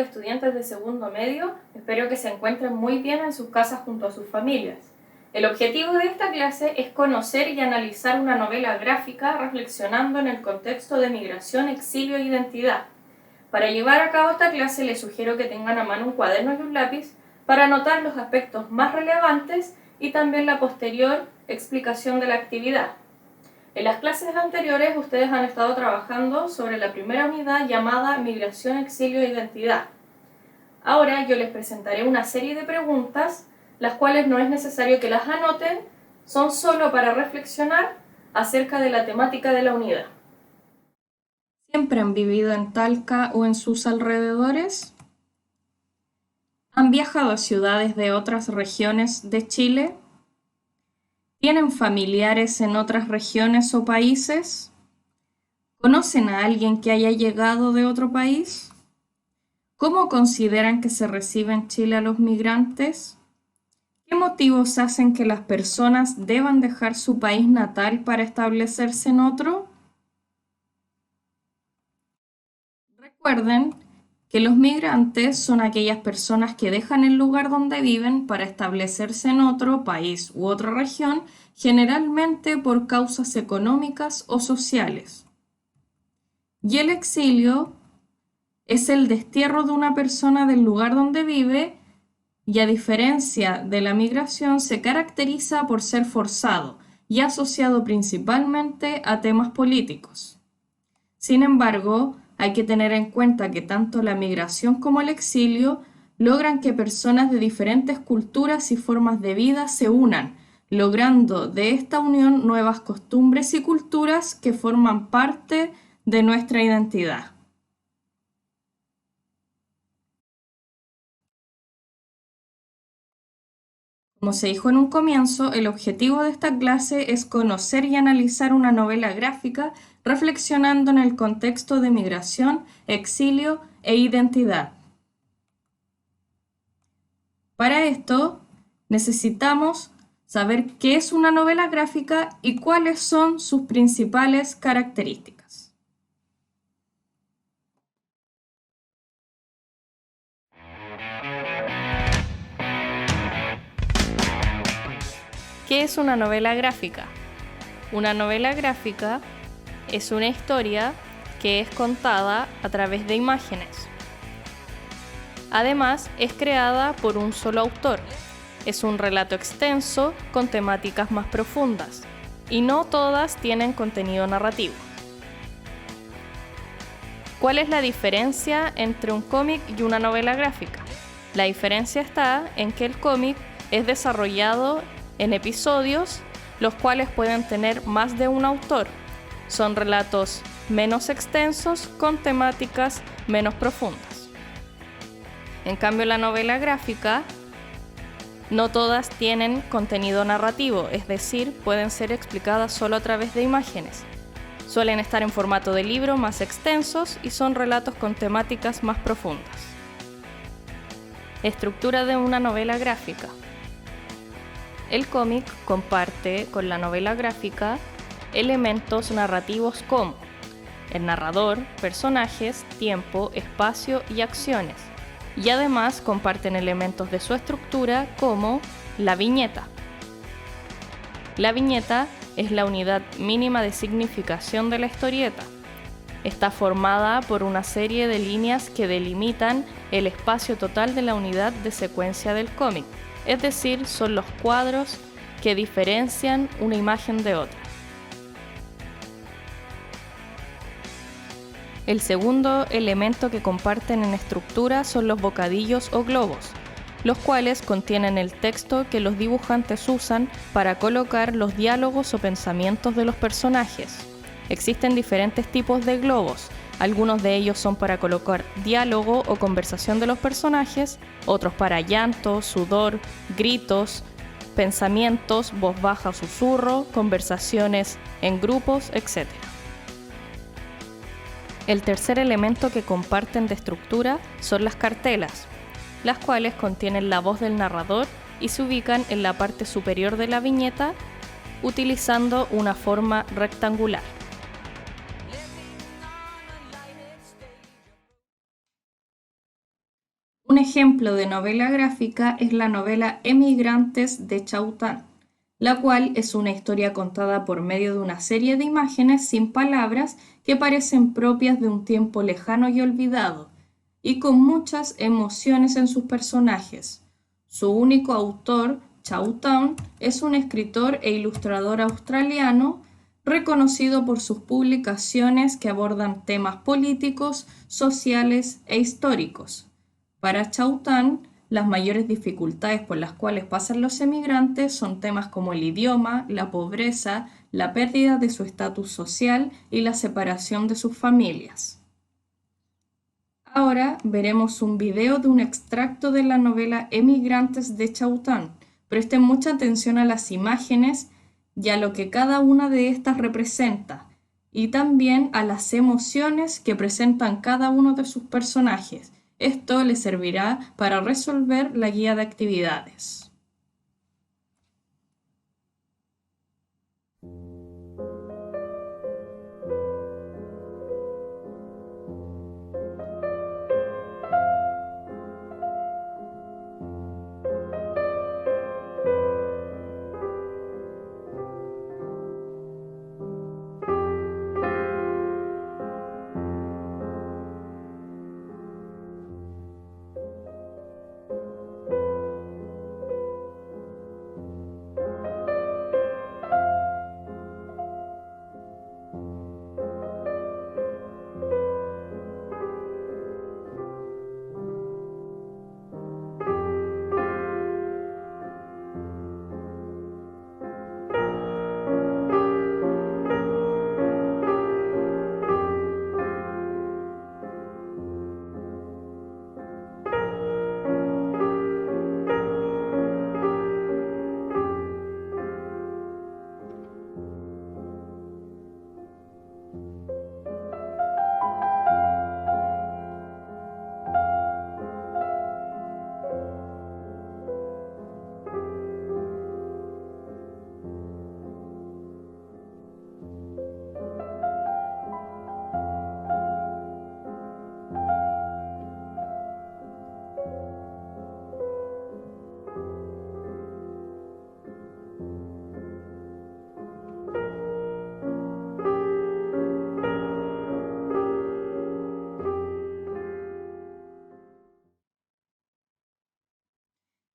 estudiantes de segundo medio, espero que se encuentren muy bien en sus casas junto a sus familias. El objetivo de esta clase es conocer y analizar una novela gráfica reflexionando en el contexto de migración, exilio e identidad. Para llevar a cabo esta clase les sugiero que tengan a mano un cuaderno y un lápiz para anotar los aspectos más relevantes y también la posterior explicación de la actividad. En las clases anteriores ustedes han estado trabajando sobre la primera unidad llamada Migración, Exilio e Identidad. Ahora yo les presentaré una serie de preguntas, las cuales no es necesario que las anoten, son solo para reflexionar acerca de la temática de la unidad. ¿Siempre han vivido en Talca o en sus alrededores? ¿Han viajado a ciudades de otras regiones de Chile? ¿Tienen familiares en otras regiones o países? ¿Conocen a alguien que haya llegado de otro país? ¿Cómo consideran que se recibe en Chile a los migrantes? ¿Qué motivos hacen que las personas deban dejar su país natal para establecerse en otro? Recuerden que los migrantes son aquellas personas que dejan el lugar donde viven para establecerse en otro país u otra región, generalmente por causas económicas o sociales. Y el exilio es el destierro de una persona del lugar donde vive y, a diferencia de la migración, se caracteriza por ser forzado y asociado principalmente a temas políticos. Sin embargo, hay que tener en cuenta que tanto la migración como el exilio logran que personas de diferentes culturas y formas de vida se unan, logrando de esta unión nuevas costumbres y culturas que forman parte de nuestra identidad. Como se dijo en un comienzo, el objetivo de esta clase es conocer y analizar una novela gráfica reflexionando en el contexto de migración, exilio e identidad. Para esto, necesitamos saber qué es una novela gráfica y cuáles son sus principales características. ¿Qué es una novela gráfica? Una novela gráfica es una historia que es contada a través de imágenes. Además, es creada por un solo autor. Es un relato extenso con temáticas más profundas, y no todas tienen contenido narrativo. ¿Cuál es la diferencia entre un cómic y una novela gráfica? La diferencia está en que el cómic es desarrollado en episodios, los cuales pueden tener más de un autor. Son relatos menos extensos con temáticas menos profundas. En cambio, la novela gráfica no todas tienen contenido narrativo, es decir, pueden ser explicadas solo a través de imágenes. Suelen estar en formato de libro, más extensos, y son relatos con temáticas más profundas. Estructura de una novela gráfica. El cómic comparte con la novela gráfica elementos narrativos como el narrador, personajes, tiempo, espacio y acciones. Y además comparten elementos de su estructura como la viñeta. La viñeta es la unidad mínima de significación de la historieta. Está formada por una serie de líneas que delimitan el espacio total de la unidad de secuencia del cómic, es decir, son los cuadros que diferencian una imagen de otra. El segundo elemento que comparten en estructura son los bocadillos o globos, los cuales contienen el texto que los dibujantes usan para colocar los diálogos o pensamientos de los personajes. Existen diferentes tipos de globos, algunos de ellos son para colocar diálogo o conversación de los personajes, otros para llanto, sudor, gritos, pensamientos, voz baja o susurro, conversaciones en grupos, etc. El tercer elemento que comparten de estructura son las cartelas, las cuales contienen la voz del narrador y se ubican en la parte superior de la viñeta utilizando una forma rectangular. Un ejemplo de novela gráfica es la novela Emigrantes de Chaután, la cual es una historia contada por medio de una serie de imágenes sin palabras que parecen propias de un tiempo lejano y olvidado, y con muchas emociones en sus personajes. Su único autor, Chaután, es un escritor e ilustrador australiano reconocido por sus publicaciones que abordan temas políticos, sociales e históricos. Para Chaután, las mayores dificultades por las cuales pasan los emigrantes son temas como el idioma, la pobreza, la pérdida de su estatus social y la separación de sus familias. Ahora veremos un video de un extracto de la novela Emigrantes de Chaután. Presten mucha atención a las imágenes y a lo que cada una de estas representa, y también a las emociones que presentan cada uno de sus personajes. Esto les servirá para resolver la guía de actividades.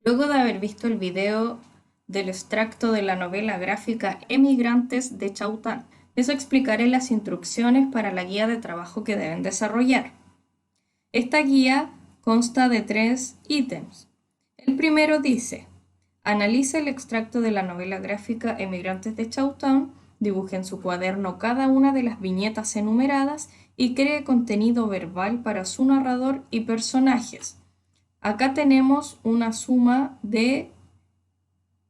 Luego de haber visto el video del extracto de la novela gráfica Emigrantes de Chaután, les explicaré las instrucciones para la guía de trabajo que deben desarrollar. Esta guía consta de 3 ítems. El primero dice: analice el extracto de la novela gráfica Emigrantes de Chaután, dibuje en su cuaderno cada una de las viñetas enumeradas y cree contenido verbal para su narrador y personajes. Acá tenemos una suma de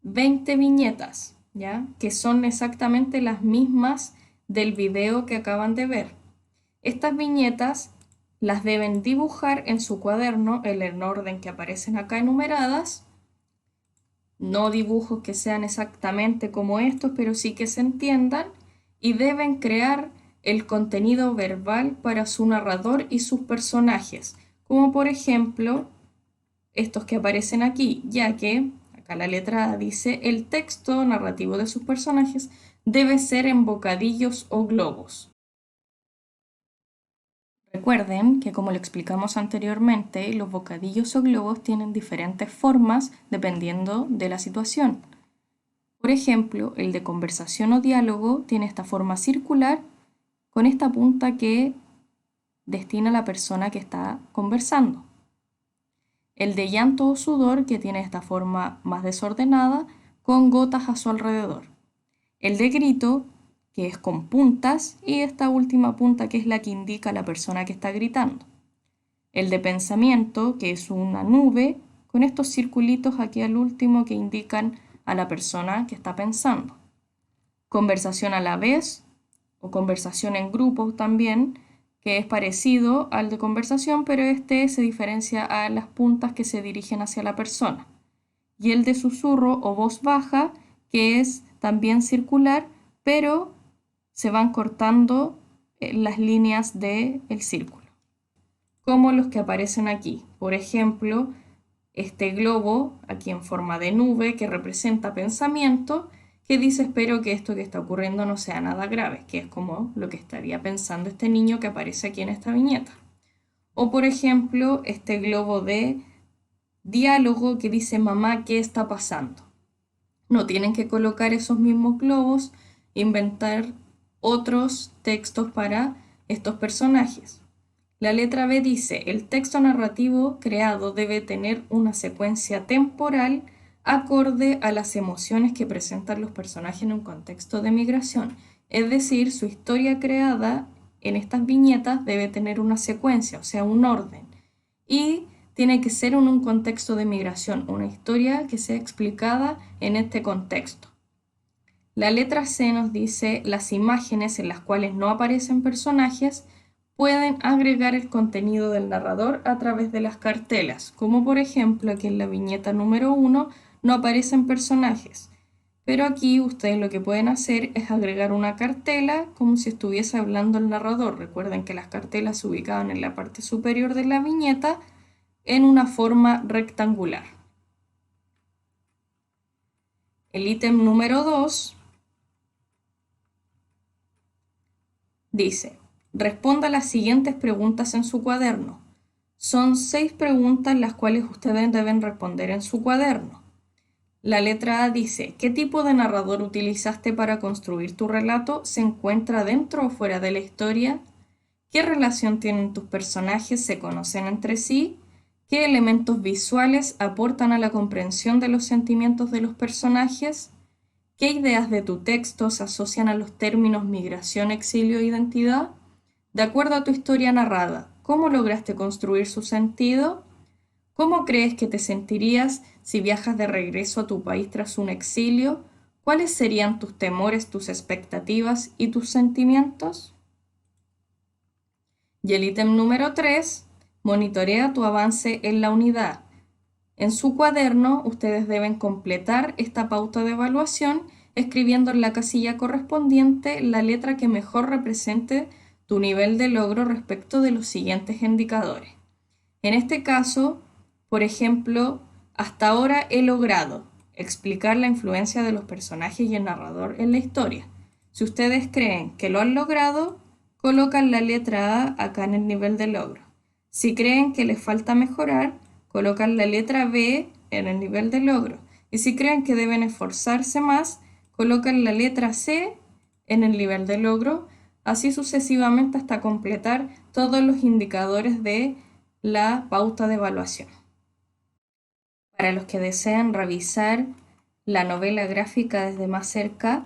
20 viñetas, ¿ya? Que son exactamente las mismas del video que acaban de ver. Estas viñetas las deben dibujar en su cuaderno en el orden que aparecen acá enumeradas. No dibujos que sean exactamente como estos, pero sí que se entiendan, y deben crear el contenido verbal para su narrador y sus personajes, como por ejemplo estos que aparecen aquí, ya que acá la letra A dice: el texto narrativo de sus personajes debe ser en bocadillos o globos. Recuerden que, como lo explicamos anteriormente, los bocadillos o globos tienen diferentes formas dependiendo de la situación. Por ejemplo, el de conversación o diálogo tiene esta forma circular con esta punta que destina a la persona que está conversando. El de llanto o sudor, que tiene esta forma más desordenada con gotas a su alrededor. El de grito, que es con puntas, y esta última punta que es la que indica a la persona que está gritando. El de pensamiento, que es una nube con estos circulitos aquí al último que indican a la persona que está pensando. Conversación a la vez o conversación en grupo también, que es parecido al de conversación, pero este se diferencia a las puntas que se dirigen hacia la persona. Y el de susurro o voz baja, que es también circular, pero se van cortando las líneas del círculo. como los que aparecen aquí. Por ejemplo, este globo aquí en forma de nube que representa pensamiento, que dice espero que esto que está ocurriendo no sea nada grave, que es como lo que estaría pensando este niño que aparece aquí en esta viñeta. O por ejemplo, este globo de diálogo que dice mamá, ¿qué está pasando? No tienen que colocar esos mismos globos, inventar otros textos para estos personajes. La letra B dice, el texto narrativo creado debe tener una secuencia temporal acorde a las emociones que presentan los personajes en un contexto de migración. Es decir, su historia creada en estas viñetas debe tener una secuencia, o sea, un orden. Y tiene que ser en un contexto de migración, una historia que sea explicada en este contexto. La letra C nos dice, las imágenes en las cuales no aparecen personajes pueden agregar el contenido del narrador a través de las cartelas, como por ejemplo aquí en la viñeta número 1 no aparecen personajes, pero aquí ustedes lo que pueden hacer es agregar una cartela como si estuviese hablando el narrador. Recuerden que las cartelas se ubicaban en la parte superior de la viñeta en una forma rectangular. El ítem número 2 dice, responda las siguientes preguntas en su cuaderno. Son 6 preguntas las cuales ustedes deben responder en su cuaderno. La letra A dice, ¿qué tipo de narrador utilizaste para construir tu relato? ¿Se encuentra dentro o fuera de la historia? ¿Qué relación tienen tus personajes? ¿Se conocen entre sí? ¿Qué elementos visuales aportan a la comprensión de los sentimientos de los personajes? ¿Qué ideas de tu texto se asocian a los términos migración, exilio e identidad? De acuerdo a tu historia narrada, ¿cómo lograste construir su sentido? ¿Cómo crees que te sentirías si viajas de regreso a tu país tras un exilio? ¿Cuáles serían tus temores, tus expectativas y tus sentimientos? Y el ítem número 3, monitorea tu avance en la unidad. En su cuaderno, ustedes deben completar esta pauta de evaluación escribiendo en la casilla correspondiente la letra que mejor represente tu nivel de logro respecto de los siguientes indicadores. En este caso, por ejemplo, hasta ahora he logrado explicar la influencia de los personajes y el narrador en la historia. Si ustedes creen que lo han logrado, colocan la letra A acá en el nivel de logro. Si creen que les falta mejorar, colocan la letra B en el nivel de logro. Y si creen que deben esforzarse más, colocan la letra C en el nivel de logro, así sucesivamente hasta completar todos los indicadores de la pauta de evaluación. Para los que desean revisar la novela gráfica desde más cerca,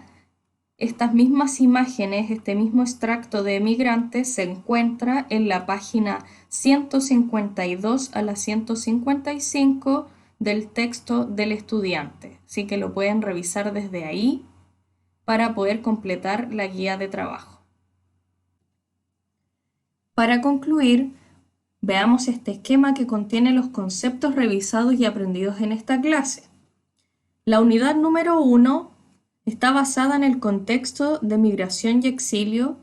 estas mismas imágenes, este mismo extracto de Emigrantes se encuentra en la página 152 a la 155 del texto del estudiante, así que lo pueden revisar desde ahí para poder completar la guía de trabajo. Para concluir, veamos este esquema que contiene los conceptos revisados y aprendidos en esta clase. La unidad número 1 está basada en el contexto de migración y exilio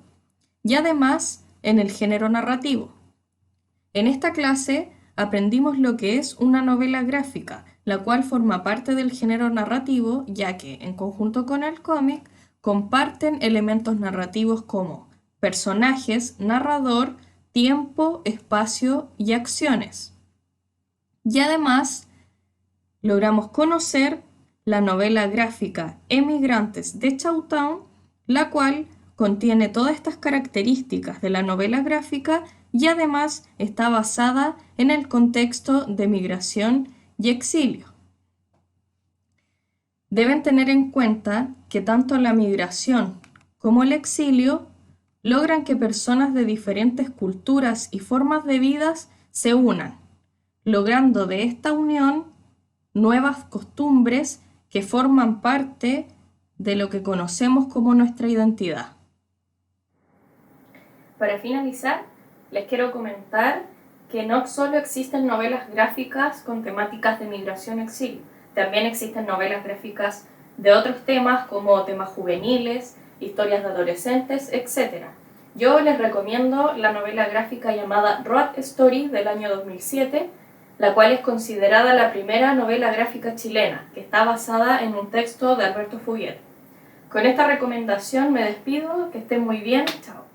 y además en el género narrativo. En esta clase aprendimos lo que es una novela gráfica, la cual forma parte del género narrativo, ya que, en conjunto con el cómic, comparten elementos narrativos como personajes, narrador, tiempo, espacio y acciones. Y además, logramos conocer la novela gráfica Emigrantes de Chowtown, la cual contiene todas estas características de la novela gráfica y además está basada en el contexto de migración y exilio. Deben tener en cuenta que tanto la migración como el exilio logran que personas de diferentes culturas y formas de vida se unan, logrando de esta unión nuevas costumbres que forman parte de lo que conocemos como nuestra identidad. Para finalizar, les quiero comentar que no solo existen novelas gráficas con temáticas de migración y exilio, también existen novelas gráficas de otros temas como temas juveniles, historias de adolescentes, etc. Yo les recomiendo la novela gráfica llamada Road Story del año 2007, la cual es considerada la primera novela gráfica chilena, que está basada en un texto de Alberto Fuguet. Con esta recomendación me despido, que estén muy bien, chao.